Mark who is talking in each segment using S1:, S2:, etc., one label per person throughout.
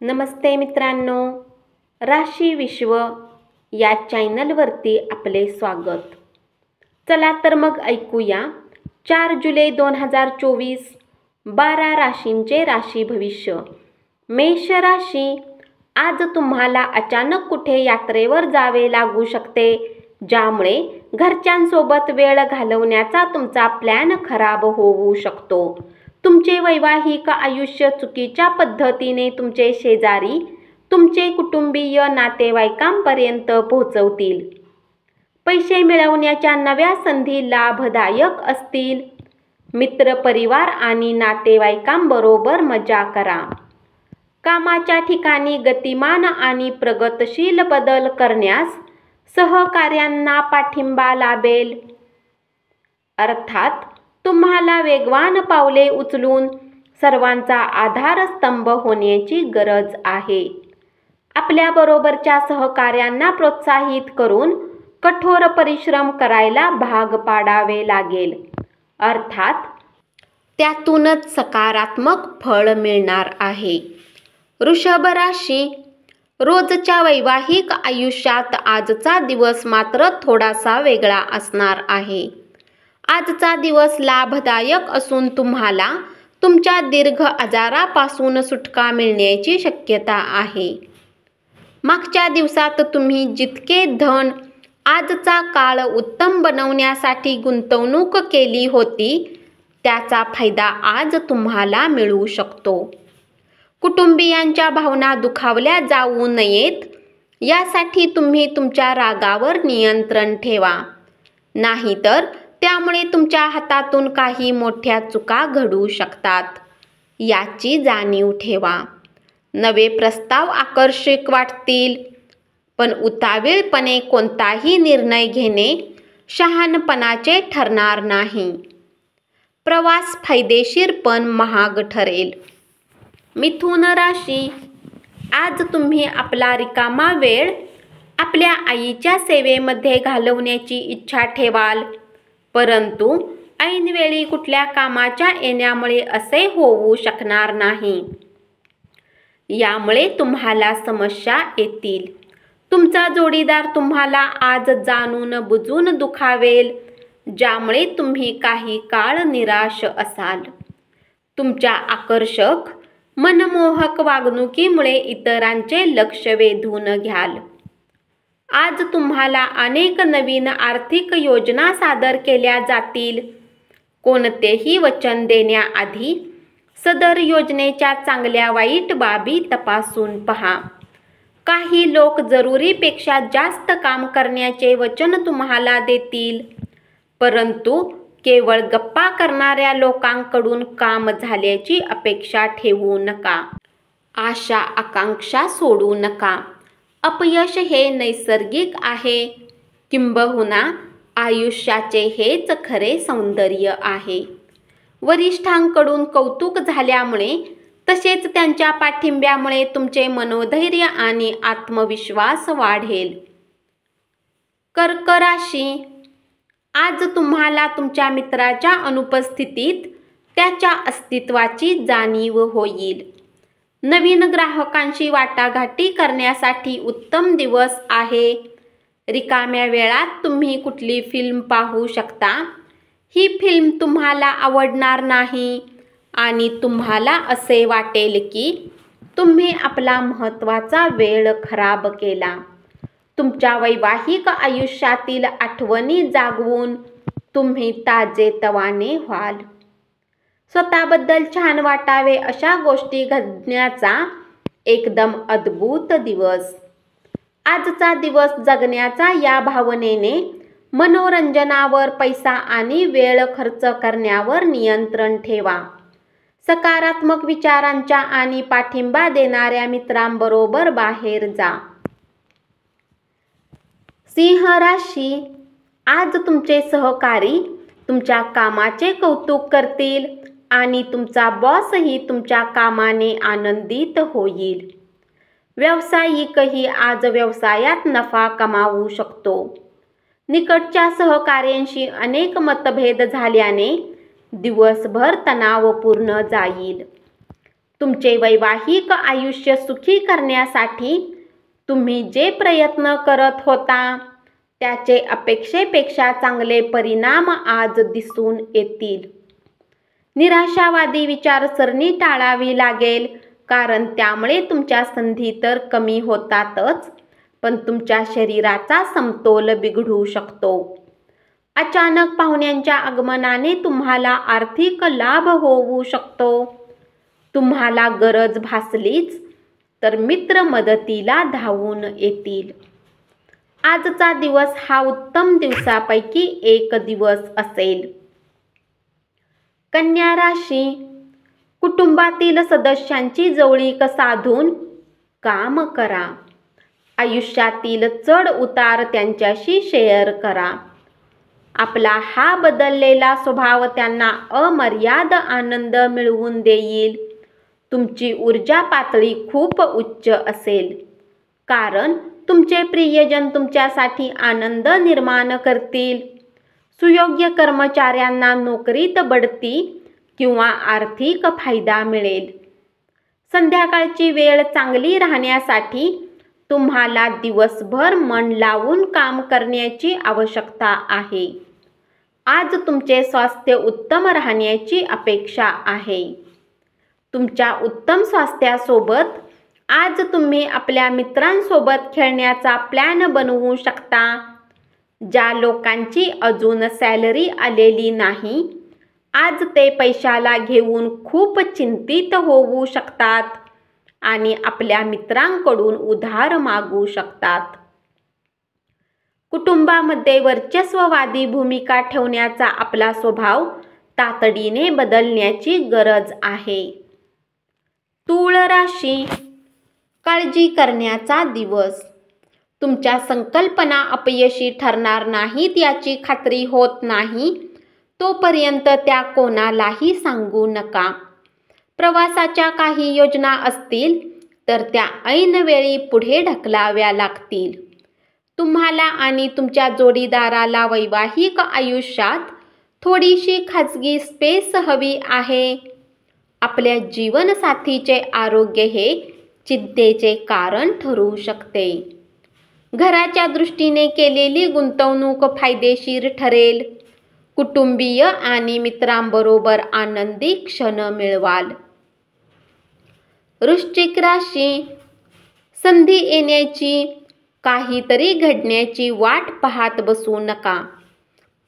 S1: नमस्ते मित्रांनो, राशी विश्व या चॅनलवरती आपले स्वागत. चला तर मग ऐकूया 4 जुलै 2024 12 राशींचे राशी भविष्य. मेष राशी, आज तुम्हाला अचानक कुठे यात्रेवर जावे लागू शकते, ज्यामुळे घरच्यांसोबत वेळ घालवण्याचा तुमचा प्लॅन खराब होऊ शकतो. तुमचे वैवाहिक आयुष्य चुकीच्या पद्धतीने तुमचे शेजारी, तुमचे कुटुंबीय नातेवाईकांपर्यंत पोहोचवतील. पैसे मिळवण्याच्या नव्या संधी लाभदायक असतील. मित्र, परिवार आणि नातेवाईकांबरोबर मजा करा. कामाच्या ठिकाणी गतिमान आणि प्रगतशील बदल करण्यास सहकाऱ्यांना पाठिंबा लाभेल. अर्थात तुम्हाला वेगवान पावले उचलून सर्वांचा आधारस्तंभ होण्याची गरज आहे. आपल्याबरोबरच्या सहकाऱ्यांना प्रोत्साहित करून कठोर परिश्रम करायला भाग पाडावे लागेल. अर्थात त्यातूनच सकारात्मक फळ मिळणार आहे. वृषभ राशी, रोजच्या वैवाहिक आयुष्यात आजचा दिवस मात्र थोडासा वेगळा असणार आहे. आजचा दिवस लाभदायक असून तुम्हाला तुमच्या दीर्घ आजारापासून सुटका मिळण्याची शक्यता आहे. मागच्या दिवसात तुम्ही जितके धन आजचा काळ उत्तम बनवण्यासाठी गुंतवणूक केली होती, त्याचा फायदा आज तुम्हाला मिळू शकतो. कुटुंबियांच्या भावना दुखावल्या जाऊ नयेत, यासाठी तुम्ही तुमच्या रागावर नियंत्रण ठेवा. नाहीतर त्यामुळे तुमच्या हातातून काही मोठ्या चुका घडू शकतात, याची जाणीव ठेवा. नवे प्रस्ताव आकर्षक वाटतील, पण उतावीळपणे कोणताही निर्णय घेणे शहाणपणाचे ठरणार नाही. प्रवास फायदेशीर पण महाग ठरेल. मिथुन राशी, आज तुम्ही आपला रिकामा वेळ आपल्या आईच्या सेवेमध्ये घालवण्याची इच्छा ठेवाल, परंतु ऐनवेळी कुठल्या कामाच्या येण्यामुळे असे होऊ शकणार नाही. यामुळे तुम्हाला समस्या येतील. तुमचा जोडीदार तुम्हाला आज जाणून बुजून दुखावेल, ज्यामुळे तुम्ही काही काळ निराश असाल. तुमच्या आकर्षक, मनमोहक वागणुकीमुळे इतरांचे लक्ष वेधून घ्याल. आज तुम्हाला अनेक नवीन आर्थिक योजना सादर केल्या जातील. कोणतेही वचन देण्याआधी सदर योजनेच्या चांगल्या वाईट बाबी तपासून पहा. काही लोक जरुरीपेक्षा जास्त काम करण्याचे वचन तुम्हाला देतील, परंतु केवळ गप्पा करणाऱ्या लोकांकडून काम झाल्याची अपेक्षा ठेवू नका. आशा आकांक्षा सोडू नका. अपयश हे नैसर्गिक आहे, किंबहुना आयुष्याचे हेच खरे सौंदर्य आहे. वरिष्ठांकडून कौतुक झाल्यामुळे तसेच त्यांच्या पाठिंब्यामुळे तुमचे मनोधैर्य आणि आत्मविश्वास वाढेल. कर्क राशी, आज तुम्हाला तुमच्या मित्राच्या अनुपस्थितीत त्याच्या अस्तित्वाची जाणीव होईल. नवीन ग्राहकांशी वाटाघाटी करण्यासाठी उत्तम दिवस आहे. रिकाम्या वेळात तुम्ही कुठली फिल्म पाहू शकता. ही फिल्म तुम्हाला आवडणार नाही आणि तुम्हाला असे वाटेल की तुम्ही आपला महत्त्वाचा वेळ खराब केला. तुमच्या वैवाहिक आयुष्यातील आठवणी जागवून तुम्ही ताजेतवाने व्हाल. स्वतःबद्दल छान वाटावे अशा गोष्टी घडण्याचा एकदम अद्भुत दिवस. आजचा दिवस जगण्याचा या भावनेने मनोरंजनावर पैसा आणि वेळ खर्च करण्यावर नियंत्रण ठेवा. सकारात्मक विचारांच्या आणि पाठिंबा देणाऱ्या मित्रांबरोबर बाहेर जा. सिंह राशी, आज तुमचे सहकारी तुमच्या कामाचे कौतुक करतील आणि तुमचा बॉसही तुमच्या कामाने आनंदित होईल. व्यावसायिकही आज व्यवसायात नफा कमावू शकतो. निकटच्या सहकाऱ्यांशी अनेक मतभेद झाल्याने दिवसभर तणावपूर्ण जाईल. तुमचे वैवाहिक आयुष्य सुखी करण्यासाठी तुम्ही जे प्रयत्न करत होता त्याचे अपेक्षेपेक्षा चांगले परिणाम आज दिसून येतील. निराशावादी विचारसरणी टाळावी लागेल, कारण त्यामुळे तुमच्या संधी तर कमी होतातच, पण तुमच्या शरीराचा समतोल बिघडू शकतो. अचानक पाहुण्यांच्या आगमनाने तुम्हाला आर्थिक लाभ होऊ शकतो. तुम्हाला गरज भासलीच तर मित्र मदतीला धावून येतील. आजचा दिवस हा उत्तम दिवसापैकी एक दिवस असेल. कन्या राशी, कुटुंबातील सदस्यांची जवळीक साधून काम करा. आयुष्यातील चढ उतार त्यांच्याशी शेअर करा. आपला हा बदललेला स्वभाव त्यांना अमर्याद आनंद मिळवून देईल. तुमची ऊर्जा पातळी खूप उच्च असेल, कारण तुमचे प्रियजन तुमच्यासाठी आनंद निर्माण करतील. सुयोग्य कर्मचाऱ्यांना नोकरीत बढती किंवा आर्थिक फायदा मिळेल. संध्याकाळची वेळ चांगली राहण्यासाठी तुम्हाला दिवसभर मन लावून काम करण्याची आवश्यकता आहे. आज तुमचे स्वास्थ्य उत्तम राहण्याची अपेक्षा आहे. तुमच्या उत्तम स्वास्थ्यासोबत आज तुम्ही आपल्या मित्रांसोबत खेळण्याचा प्लॅन बनवू शकता. ज्या लोकांची अजून सॅलरी आलेली नाही, आज ते पैशाला घेऊन खूप चिंतित होऊ शकतात आणि आपल्या मित्रांकडून उधार मागू शकतात. कुटुंबामध्ये वर्चस्ववादी भूमिका ठेवण्याचा आपला स्वभाव तातडीने बदलण्याची गरज आहे. तूळ राशी, काळजी करण्याचा दिवस. तुमच्या संकल्पना अपयशी ठरणार नाहीत याची खात्री होत नाही तोपर्यंत त्या कोणालाही सांगू नका. प्रवासाच्या काही योजना असतील तर त्या ऐनवेळी पुढे ढकलाव्या लागतील. तुम्हाला आणि तुमच्या जोडीदाराला वैवाहिक आयुष्यात थोडीशी खाजगी स्पेस हवी आहे. आपल्या जीवनसाथीचे आरोग्य हे चिंतेचे कारण ठरू शकते. घराच्या दृष्टीने केलेली गुंतवणूक फायदेशीर ठरेल. कुटुंबीय आणि मित्रांबरोबर आनंदी क्षण मिळवाल. वृश्चिक राशी, संधी येण्याची, काहीतरी घडण्याची वाट पाहत बसू नका.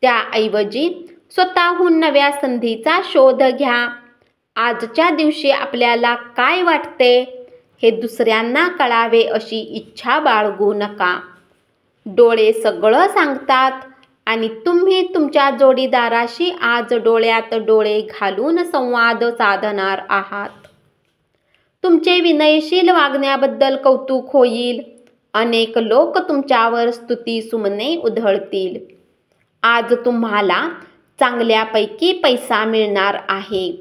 S1: त्याऐवजी स्वतःहून नव्या संधीचा शोध घ्या. आजच्या दिवशी आपल्याला काय वाटते हे दुसऱ्यांना कळावे अशी इच्छा बाळगू नका. डोळे सगळं सांगतात आणि तुम्ही तुमच्या जोडीदाराशी आज डोळ्यात डोळे घालून संवाद साधणार आहात. तुमचे विनयशील वागण्याबद्दल कौतुक होईल. अनेक लोक तुमच्यावर स्तुतीसुमने उधळतील. आज तुम्हाला चांगल्यापैकी पैसा मिळणार आहे,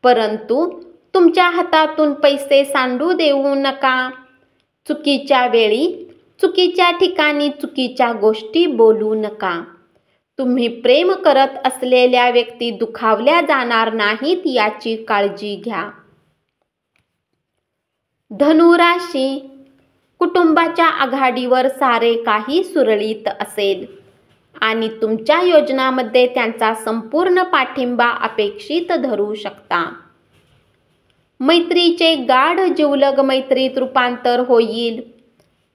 S1: परंतु तुमच्या हातातून पैसे सांडू देऊ नका. चुकीच्या वेळी, चुकीच्या ठिकाणी चुकीच्या गोष्टी बोलू नका. तुम्ही प्रेम करत असलेल्या व्यक्ती दुखावल्या जाणार नाहीत याची काळजी घ्या. धनु राशी, कुटुंबाच्या आघाडीवर सारे काही सुरळीत असेल आणि तुमच्या योजनांमध्ये त्यांचा संपूर्ण पाठिंबा अपेक्षित धरू शकता. मैत्रीचे गाढ जिवलग मैत्रीत रूपांतर होईल.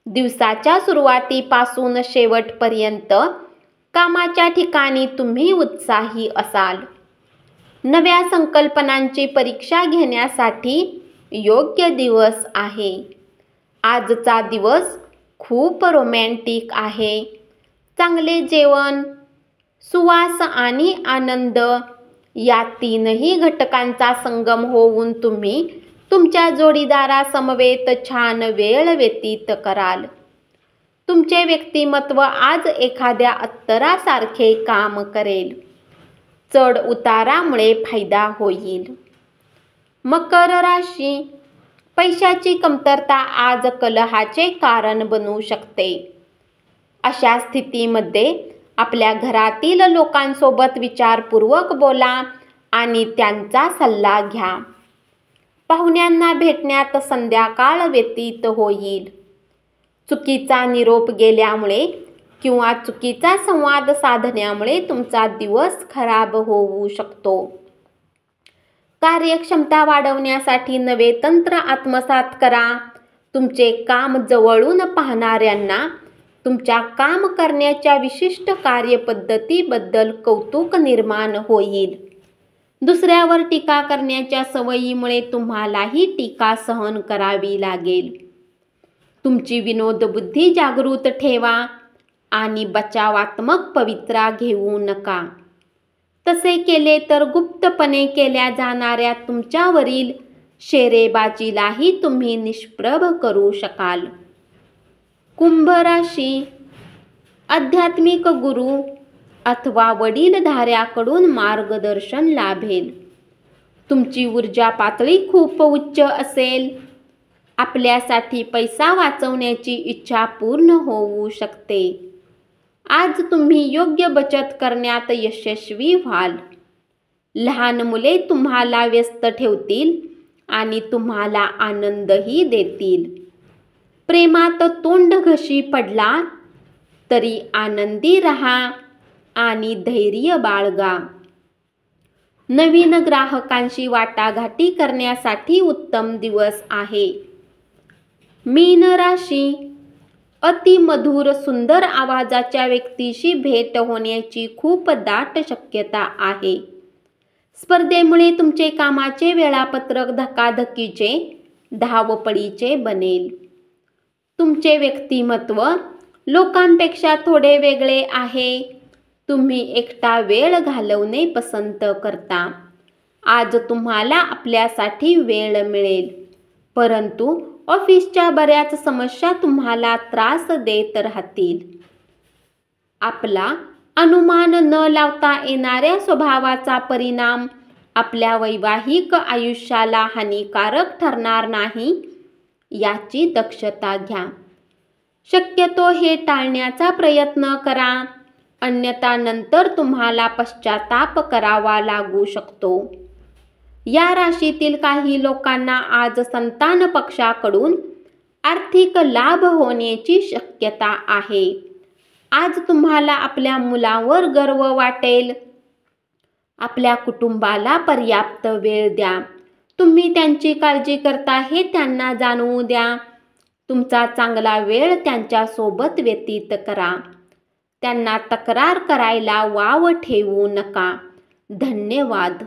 S1: दिवसाच्या सुरुवातीपासून शेवटपर्यंत कामाच्या ठिकाणी तुम्ही उत्साही असाल. नव्या संकल्पनांची परीक्षा घेण्यासाठी योग्य दिवस आहे. आजचा दिवस खूप रोमॅन्टिक आहे. चांगले जेवण, सुवास आणि आनंद या तीनही घटकांचा संगम होऊन तुम्ही तुमच्या जोडीदारासमवेत छान वेळ व्यतीत कराल. तुमचे व्यक्तिमत्व आज एखाद्या अत्तरासारखे काम करेल. चढ उतारामुळे फायदा होईल. मकर राशी, पैशाची कमतरता आज कलहाचे कारण बनू शकते. अशा स्थितीमध्ये आपल्या घरातील लोकांसोबत विचारपूर्वक बोला आणि त्यांचा सल्ला घ्या. पाहुण्यांना भेटण्यात संध्याकाळ व्यतीत होईल. चुकीचा निरोप गेल्यामुळे किंवा चुकीचा संवाद साधण्यामुळे तुमचा दिवस खराब होऊ शकतो. कार्यक्षमता वाढवण्यासाठी नवे तंत्र आत्मसात करा. तुमचे काम जवळून पाहणाऱ्यांना तुमच्या काम करण्याच्या विशिष्ट कार्यपद्धतीबद्दल कौतुक निर्माण होईल. दुसऱ्यावर टीका करण्याच्या सवयीमुळे तुम्हालाही टीका सहन करावी लागेल. तुमची विनोदबुद्धी जागृत ठेवा आणि बचावात्मक पवित्रा घेऊ नका. तसे केले तर गुप्तपणे केल्या जाणाऱ्या तुमच्यावरील शेरेबाजीलाही तुम्ही निष्प्रभ करू शकाल. कुंभ राशी. आध्यात्मिक गुरु अथवा वडीलधाऱ्याकडून मार्गदर्शन लाभेल. तुमची ऊर्जा पातळी खूप उच्च असेल. आपल्यासाठी पैसा वाचवण्याची इच्छा पूर्ण होऊ शकते. आज तुम्ही योग्य बचत करण्यात यशस्वी व्हाल. लहान मुले तुम्हाला व्यस्त ठेवतील आणि तुम्हाला आनंदही देतील. प्रेमात तोंडघशी पडला तरी आनंदी राहा आणि धैर्य बाळगा. नवीन ग्राहकांशी वाटाघाटी करण्यासाठी उत्तम दिवस आहे. मीन राशी. अतिमधुर सुंदर आवाजाच्या व्यक्तीशी भेट होण्याची खूप दाट शक्यता आहे. स्पर्धेमुळे तुमचे कामाचे वेळापत्रक धकाधकीचे, धावपळीचे बनेल. तुमचे व्यक्तिमत्व लोकांपेक्षा थोडे वेगळे आहे. तुम्ही एकटा वेळ घालवणे पसंत करता. आज तुम्हाला आपल्यासाठी वेळ मिळेल, परंतु ऑफिसच्या बऱ्याच समस्या तुम्हाला त्रास देत राहतील. आपला अनुमान न लावता येणाऱ्या स्वभावाचा परिणाम आपल्या वैवाहिक आयुष्याला हानिकारक ठरणार नाही याची दक्षता घ्या. शक्यतो हे टाळण्याचा प्रयत्न करा, अन्यथा नंतर तुम्हाला पश्चाताप करावा लागू शकतो. या राशीतील काही लोकांना आज संतान पक्षाकडून आर्थिक लाभ होण्याची शक्यता आहे. आज तुम्हाला आपल्या मुलांवर गर्व वाटेल. आपल्या कुटुंबाला पर्याप्त वेळ द्या. तुम्ही त्यांची काळजी करता हे त्यांना जाणवू द्या. तुमचा चांगला वेळ त्यांच्यासोबत व्यतीत करा. त्यांना तक्रार करायला वाव ठेवू नका. धन्यवाद.